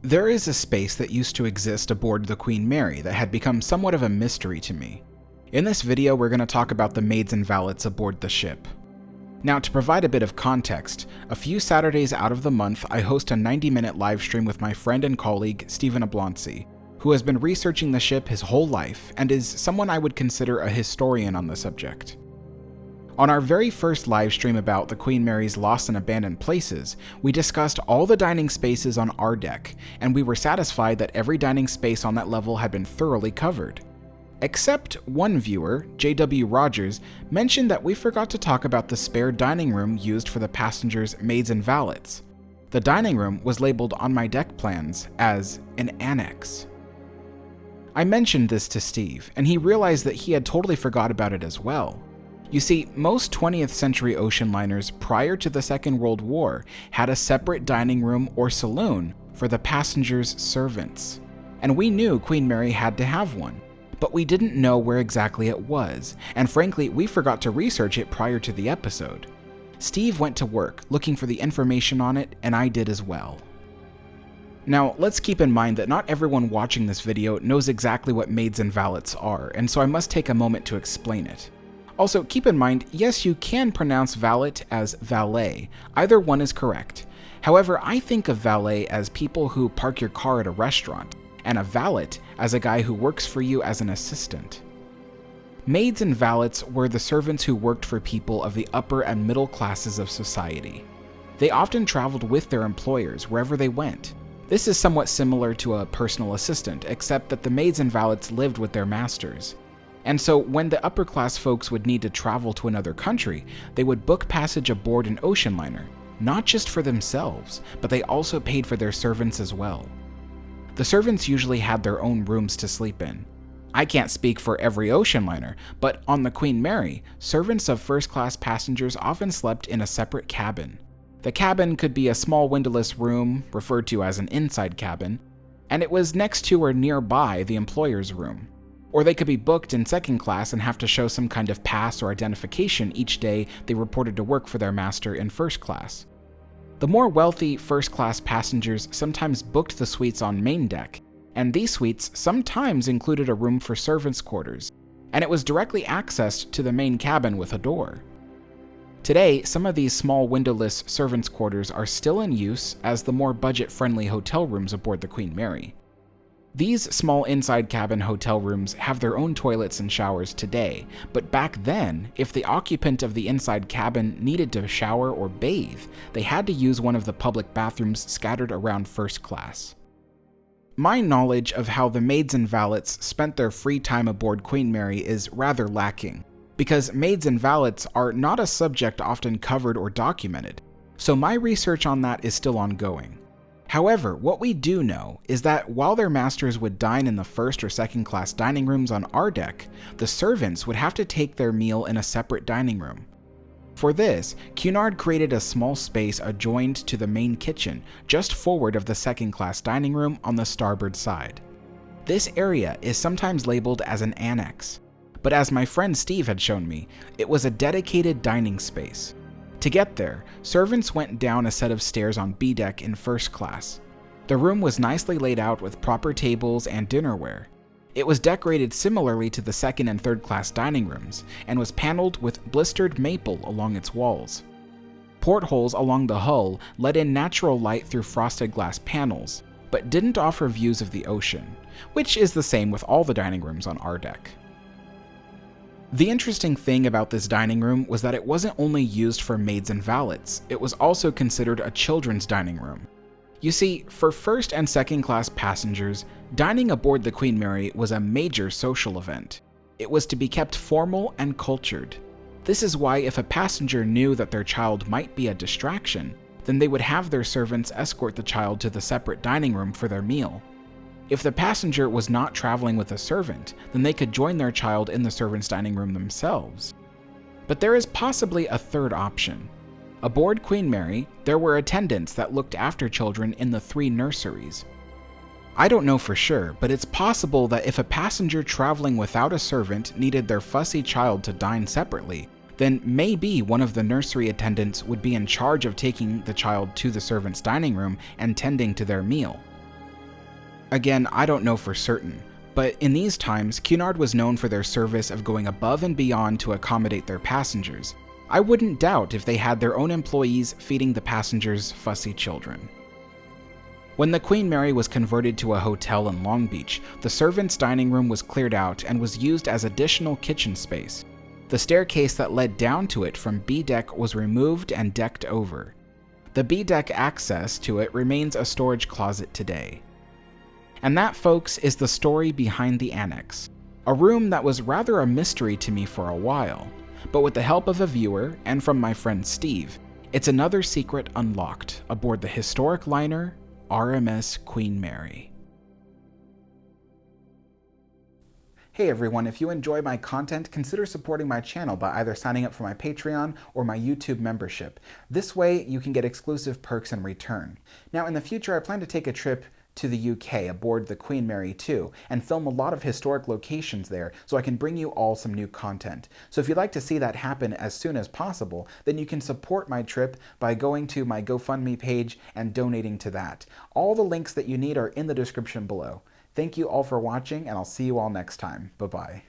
There is a space that used to exist aboard the Queen Mary that had become somewhat of a mystery to me. In this video, we're going to talk about the maids and valets aboard the ship. Now, to provide a bit of context, a few Saturdays out of the month, I host a 90-minute live stream with my friend and colleague, Stephen Ablonczy, who has been researching the ship his whole life and is someone I would consider a historian on the subject. On our very first live stream about the Queen Mary's lost and abandoned places, we discussed all the dining spaces on our deck, and we were satisfied that every dining space on that level had been thoroughly covered. Except one viewer, J.W. Rogers, mentioned that we forgot to talk about the spare dining room used for the passengers' maids and valets. The dining room was labeled on my deck plans as an annex. I mentioned this to Steve, and he realized that he had totally forgot about it as well. You see, most 20th century ocean liners prior to the Second World War had a separate dining room or saloon for the passengers' servants. And we knew Queen Mary had to have one, but we didn't know where exactly it was, and frankly, we forgot to research it prior to the episode. Steve went to work looking for the information on it, and I did as well. Now, let's keep in mind that not everyone watching this video knows exactly what maids and valets are, and so I must take a moment to explain it. Also, keep in mind, yes, you can pronounce valet as valet. Either one is correct. However, I think of valet as people who park your car at a restaurant, and a valet as a guy who works for you as an assistant. Maids and valets were the servants who worked for people of the upper and middle classes of society. They often traveled with their employers wherever they went. This is somewhat similar to a personal assistant, except that the maids and valets lived with their masters. And so when the upper class folks would need to travel to another country, they would book passage aboard an ocean liner, not just for themselves, but they also paid for their servants as well. The servants usually had their own rooms to sleep in. I can't speak for every ocean liner, but on the Queen Mary, servants of first-class passengers often slept in a separate cabin. The cabin could be a small windowless room, referred to as an inside cabin, and it was next to or nearby the employer's room. Or they could be booked in second class and have to show some kind of pass or identification each day they reported to work for their master in first class. The more wealthy first-class passengers sometimes booked the suites on main deck, and these suites sometimes included a room for servants' quarters, and it was directly accessed to the main cabin with a door. Today, some of these small windowless servants' quarters are still in use as the more budget-friendly hotel rooms aboard the Queen Mary. These small inside cabin hotel rooms have their own toilets and showers today, but back then, if the occupant of the inside cabin needed to shower or bathe, they had to use one of the public bathrooms scattered around first class. My knowledge of how the maids and valets spent their free time aboard Queen Mary is rather lacking, because maids and valets are not a subject often covered or documented, so my research on that is still ongoing. However, what we do know is that while their masters would dine in the first or second class dining rooms on our deck, the servants would have to take their meal in a separate dining room. For this, Cunard created a small space adjoined to the main kitchen, just forward of the second class dining room on the starboard side. This area is sometimes labeled as an annex, but as my friend Steve had shown me, it was a dedicated dining space. To get there, servants went down a set of stairs on B deck in first class. The room was nicely laid out with proper tables and dinnerware. It was decorated similarly to the second and third class dining rooms, and was paneled with blistered maple along its walls. Portholes along the hull let in natural light through frosted glass panels, but didn't offer views of the ocean, which is the same with all the dining rooms on our deck. The interesting thing about this dining room was that it wasn't only used for maids and valets, it was also considered a children's dining room. You see, for first and second class passengers, dining aboard the Queen Mary was a major social event. It was to be kept formal and cultured. This is why if a passenger knew that their child might be a distraction, then they would have their servants escort the child to the separate dining room for their meal. If the passenger was not traveling with a servant, then they could join their child in the servants' dining room themselves. But there is possibly a third option. Aboard Queen Mary, there were attendants that looked after children in the 3 nurseries. I don't know for sure, but it's possible that if a passenger traveling without a servant needed their fussy child to dine separately, then maybe one of the nursery attendants would be in charge of taking the child to the servants' dining room and tending to their meal. Again, I don't know for certain, but in these times, Cunard was known for their service of going above and beyond to accommodate their passengers. I wouldn't doubt if they had their own employees feeding the passengers' fussy children. When the Queen Mary was converted to a hotel in Long Beach, the servants' dining room was cleared out and was used as additional kitchen space. The staircase that led down to it from B deck was removed and decked over. The B deck access to it remains a storage closet today. And that, folks, is the story behind the Annex, a room that was rather a mystery to me for a while, but with the help of a viewer and from my friend Steve, it's another secret unlocked aboard the historic liner RMS Queen Mary. Hey everyone, if you enjoy my content, consider supporting my channel by either signing up for my Patreon or my YouTube membership. This way, you can get exclusive perks in return. Now, in the future, I plan to take a trip to the UK aboard the Queen Mary 2 and film a lot of historic locations there so I can bring you all some new content. So if you'd like to see that happen as soon as possible, then you can support my trip by going to my GoFundMe page and donating to that. All the links that you need are in the description below. Thank you all for watching, and I'll see you all next time. Bye-bye.